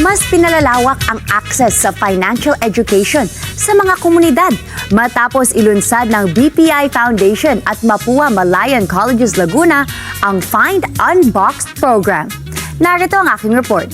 mas pinalalawak ang access sa financial education sa mga komunidad matapos ilunsad ng BPI Foundation at Mapua Malayan Colleges Laguna ang Find Unboxed program. Narito ang aking report.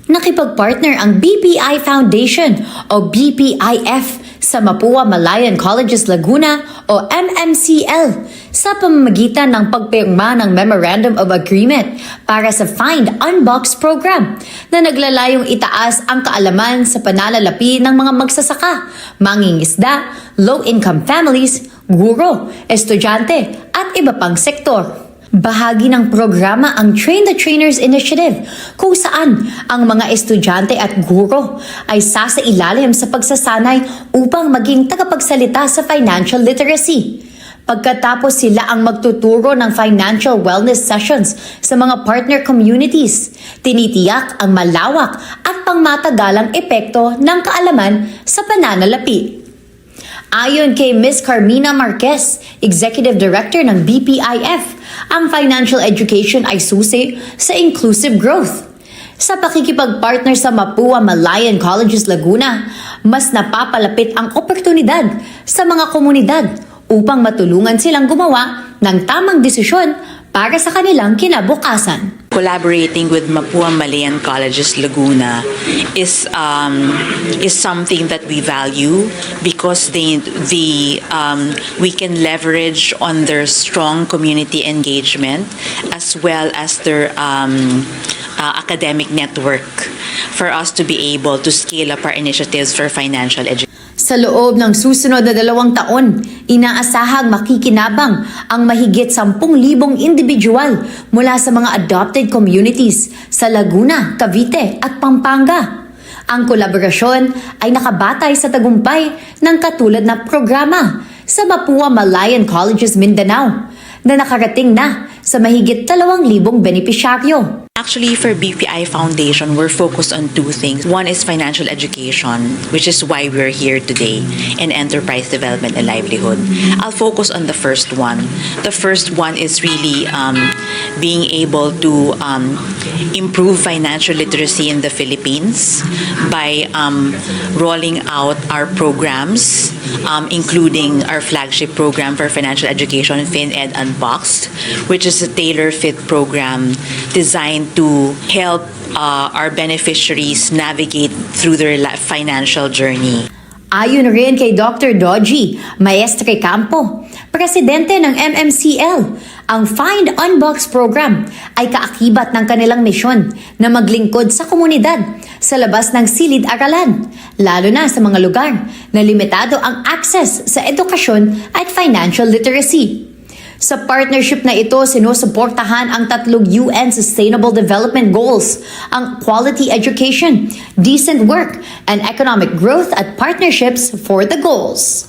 Nakipag-partner ang BPI Foundation o BPIF sa Mapua Malayan Colleges Laguna o MMCL sa pamamagitan ng pagpirma ng Memorandum of Agreement para sa Find Unboxed program na naglalayong itaas ang kaalaman sa pananalapi ng mga magsasaka, mangingisda, low-income families, guro, estudyante at iba pang sektor. Bahagi ng programa ang Train the Trainers Initiative kung saan ang mga estudyante at guro ay sasailalim sa pagsasanay upang maging tagapagsalita sa financial literacy. Pagkatapos sila ang magtuturo ng financial wellness sessions sa mga partner communities, tinitiyak ang malawak at pangmatagalang epekto ng kaalaman sa pananalapi. Ayon kay Ms. Carmina Marquez, Executive Director ng BPIF, ang financial education ay susi sa inclusive growth. Sa pakikipag-partner sa Mapua Malayan Colleges Laguna, mas napapalapit ang oportunidad sa mga komunidad upang matulungan silang gumawa ng tamang desisyon para sa kanilang kinabukasan. Collaborating with Mapua Malayan Colleges Laguna is something that we value because we can leverage on their strong community engagement as well as their academic network for us to be able to scale up our initiatives for financial education. Sa loob ng susunod na 2 taon, inaasahang makikinabang ang mahigit 10,000 individual mula sa mga adopted communities sa Laguna, Cavite at Pampanga. Ang kolaborasyon ay nakabatay sa tagumpay ng katulad na programa sa Mapua Malayan Colleges Mindanao na nakarating na sa mahigit 2,000 benepisyaryo. Actually, for BPI Foundation, we're focused on 2 things. One is financial education, which is why we're here today, and enterprise development and livelihood. I'll focus on the first one. The first one is really being able to improve financial literacy in the Philippines by rolling out our programs, including our flagship program for financial education, FinEd Unboxed, which is a tailor-fit program designed to help our beneficiaries navigate through their financial journey. Ayon rin kay Dr. Doji Maestre Campo, presidente ng MMCL, ang Find Unboxed program ay kaakibat ng kanilang misyon na maglingkod sa komunidad sa labas ng silid-aralan, lalo na sa mga lugar na limitado ang access sa edukasyon at financial literacy. Sa partnership na ito, sinusuportahan ang 3 UN Sustainable Development Goals, ang quality education, decent work, and economic growth at partnerships for the goals.